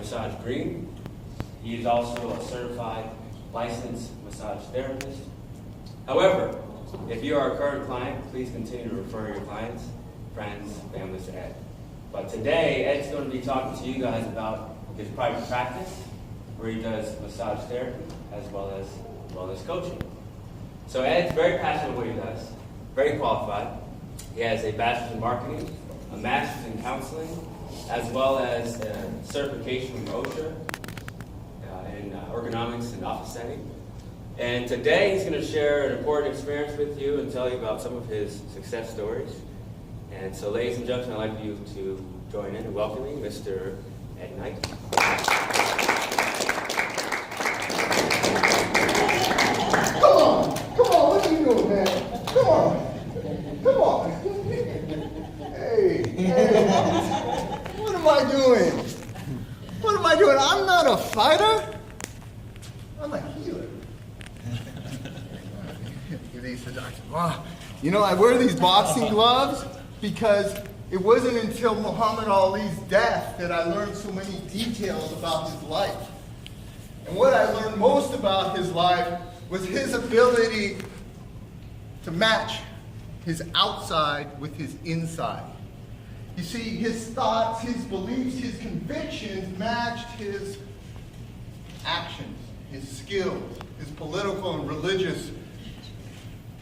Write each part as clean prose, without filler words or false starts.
Massage Green. He is also a certified licensed massage therapist. However, if you are a current client, please continue to refer your clients, friends, families to Ed. But today, Ed's going to be talking to you guys about his private practice, where he does massage therapy as well as coaching. So Ed's very passionate about what he does, very qualified. He has a bachelor's in marketing, a master's in counseling, as well as a certification from OSHA in ergonomics and office setting. And today he's going to share an important experience with you and tell you about some of his success stories. And so, ladies and gentlemen, I'd like you to join in and welcoming Mr. Ed Knighton. Come on, what are you doing, man? Come on. Hey, what am I doing? I'm not a fighter. I'm a healer. Give these to Dr. Wow. You know, I wear these boxing gloves because it wasn't until Muhammad Ali's death that I learned so many details about his life. And what I learned most about his life was his ability to match his outside with his inside. You see, his thoughts, his beliefs, his convictions matched his actions, his skills, his political and religious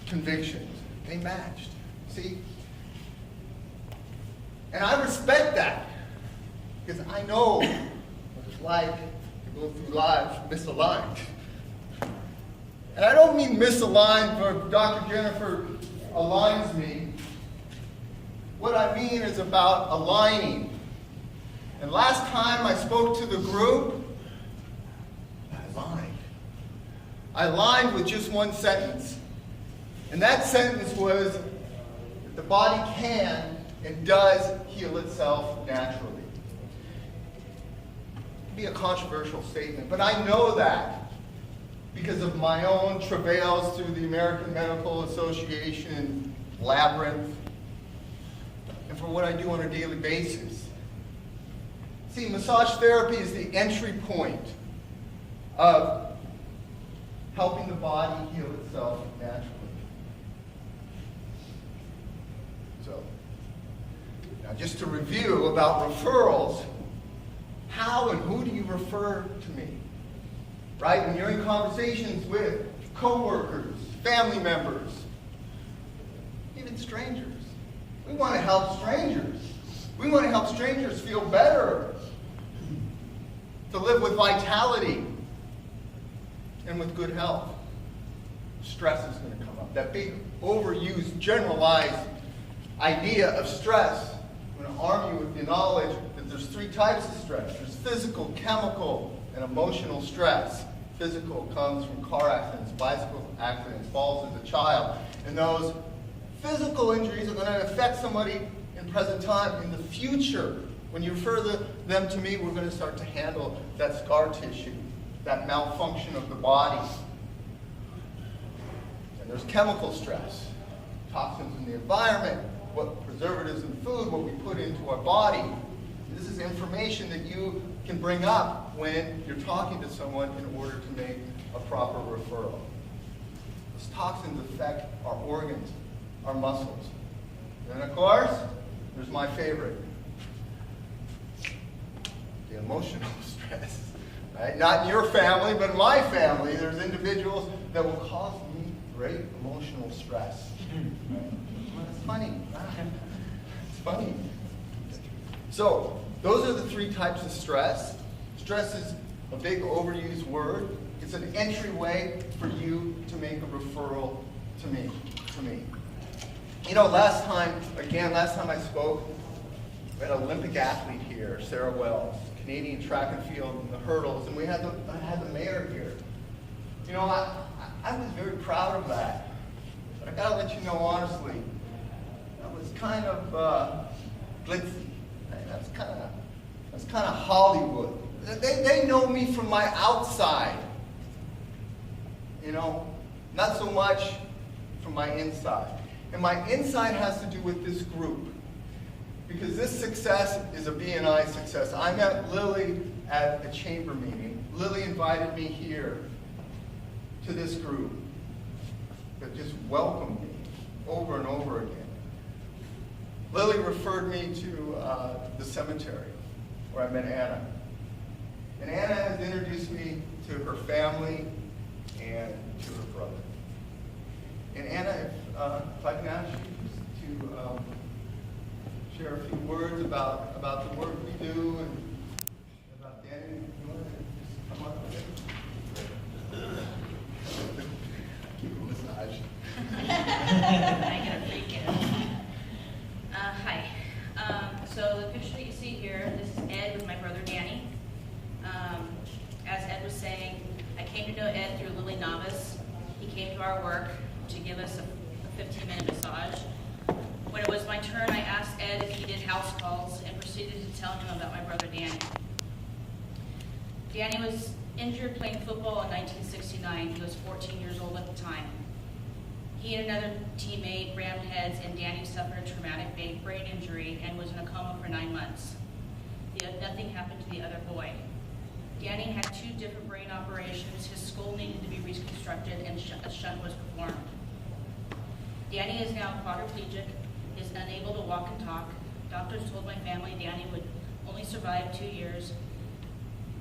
convictions. They matched. See? And I respect that, because I know what it's like to go through life misaligned. And I don't mean misaligned where Dr. Jennifer aligns me. What I mean is about aligning. And last time I spoke to the group, I aligned with just one sentence. And that sentence was that the body can and does heal itself naturally. It can be a controversial statement, but I know that because of my own travails through the American Medical Association labyrinth and for what I do on a daily basis. See, massage therapy is the entry point of helping the body heal itself naturally. So, now just to review about referrals, how and who do you refer to me? Right? When you're in conversations with coworkers, family members, even strangers. We want to help strangers. We want to help strangers feel better, to live with vitality and with good health. Stress is going to come up. That big, overused, generalized idea of stress. I'm going to arm you with the knowledge that there's three types of stress. There's physical, chemical, and emotional stress. Physical comes from car accidents, bicycle accidents, falls as a child. And those physical injuries are going to affect somebody in present time. In the future, when you refer them to me, we're going to start to handle that scar tissue, that malfunction of the body. And there's chemical stress, toxins in the environment, what preservatives in food, what we put into our body. This is information that you can bring up when you're talking to someone in order to make a proper referral. Those toxins affect our organs, our muscles. And of course, there's my favorite, the emotional stress. Right? Not in your family, but in my family, there's individuals that will cause me great emotional stress. Right? Well, it's funny. It's funny. So, those are the three types of stress. Stress is a big overused word. It's an entryway for you to make a referral to me. You know, last time I spoke, we had an Olympic athlete here, Sarah Wells, Canadian track and field in the hurdles, and I had the mayor here. You know, I was very proud of that. But I gotta let you know honestly, that was kind of glitzy. That's kind of Hollywood. They know me from my outside. You know, not so much from my inside. And my inside has to do with this group. because this success is a BNI success. I met Lily at a chamber meeting. Lily invited me here to this group that just welcomed me over and over again. Lily referred me to the cemetery where I met Anna. And Anna has introduced me to her family and to her brother. And Anna, if I can ask you to share a few words about the work we do and about Danny, if you want to just come up with it. Give him a massage. I get a free gift. Hi. So the picture that you see here, this is Ed with my brother Danny. As Ed was saying, I came to know Ed through Lily Novice. He came to our work to give us a 15-minute massage. When it was my turn, I asked Ed if he did house calls and proceeded to tell him about my brother Danny. Danny was injured playing football in 1969. He was 14 years old at the time. He and another teammate rammed heads, and Danny suffered a traumatic brain injury and was in a coma for 9 months. Nothing happened to the other boy. Danny had 2 different brain operations. His skull needed to be reconstructed, and a shunt was performed. Danny is now quadriplegic, is unable to walk and talk. Doctors told my family Danny would only survive 2 years.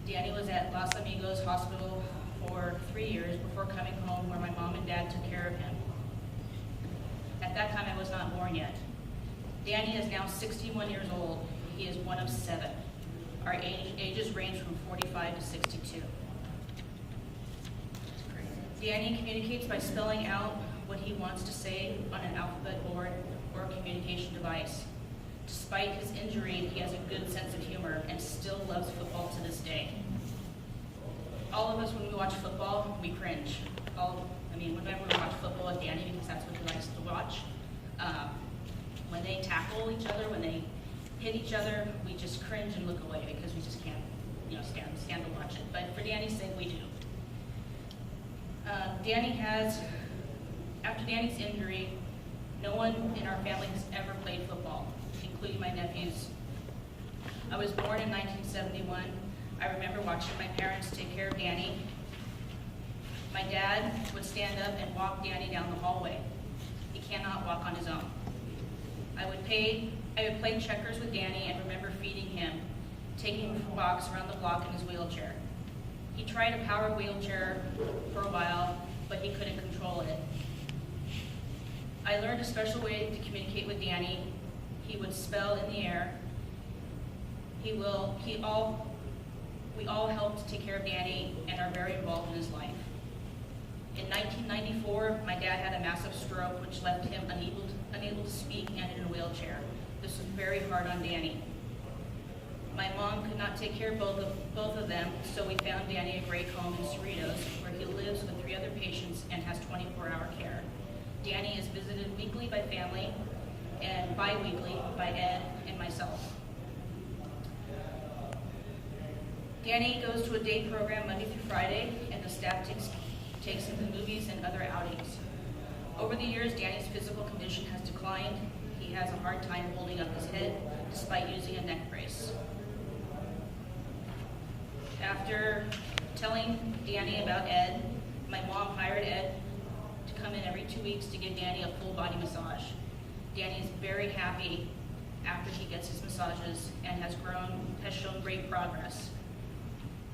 Danny was at Los Amigos Hospital for 3 years before coming home, where my mom and dad took care of him. At that time, I was not born yet. Danny is now 61 years old. He is one of 7. Our ages range from 45 to 62. Danny communicates by spelling out what he wants to say on an alphabet board or a communication device. Despite his injury, he has a good sense of humor and still loves football to this day. All of us, when we watch football, we cringe. Whenever we watch football with Danny, because that's what he likes to watch, when they tackle each other, when they hit each other, we just cringe and look away because we just can't, stand to watch it. But for Danny's sake, we do. After Danny's injury, no one in our family has ever played football, including my nephews. I was born in 1971. I remember watching my parents take care of Danny. My dad would stand up and walk Danny down the hallway. He cannot walk on his own. I would play checkers with Danny and remember feeding him, taking him for walks around the block in his wheelchair. He tried a power wheelchair for a while, but he couldn't control it. I learned a special way to communicate with Danny. He would spell in the air. We all helped to take care of Danny and are very involved in his life. In 1994, my dad had a massive stroke which left him unable to speak and in a wheelchair. This was very hard on Danny. My mom could not take care of both of them, so we found Danny a great home in Cerritos, where he lives with 3 other patients and has 24-hour care. Danny is visited weekly by family and bi-weekly by Ed and myself. Danny goes to a day program Monday through Friday, and the staff takes him to movies and other outings. Over the years, Danny's physical condition has declined. He has a hard time holding up his head despite using a neck brace. After telling Danny about Ed, my mom hired Ed to come in every 2 weeks to give Danny a full body massage. Danny is very happy after he gets his massages and has shown great progress.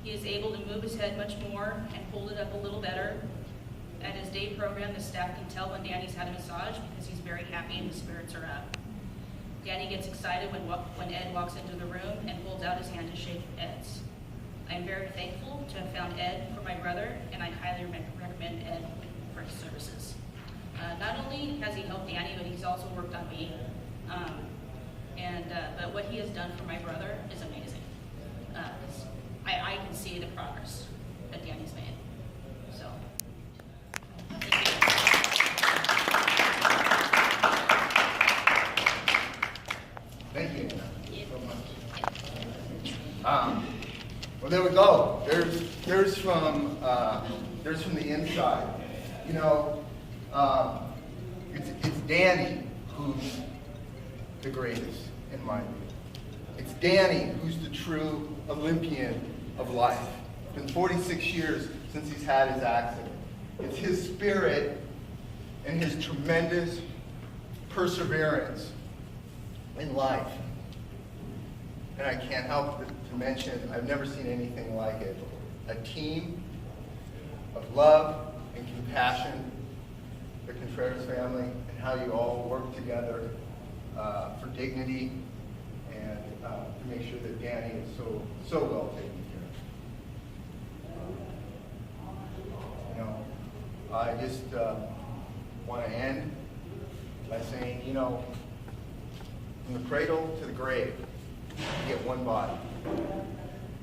He is able to move his head much more and hold it up a little better. At his day program, the staff can tell when Danny's had a massage because he's very happy and his spirits are up. Danny gets excited when Ed walks into the room and holds out his hand to shake Ed's. I am very thankful to have found Ed for my brother, and I highly recommend Ed for his services. Not only has he helped Danny, but he's also worked on me. But what he has done for my brother is amazing. I can see the progress that Danny's made. So, thank you. Thank you, Anna, so much. Well, there we go. There's from the inside. It's Danny who's the greatest. in my view. It's Danny who's the true Olympian of life. It's been 46 years since he's had his accident. It's his spirit and his tremendous perseverance in life. And I can't help to mention, I've never seen anything like it. A team of love and compassion, the Contreras family, and how you all work together for dignity and to make sure that Danny is so well taken care of. You know, I just want to end by saying, you know, from the cradle to the grave, you get one body.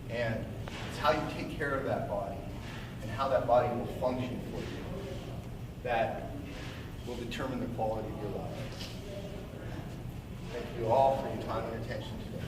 And it's how you take care of that body and how that body will function for you that will determine the quality of your life. Thank you all for your time and attention today.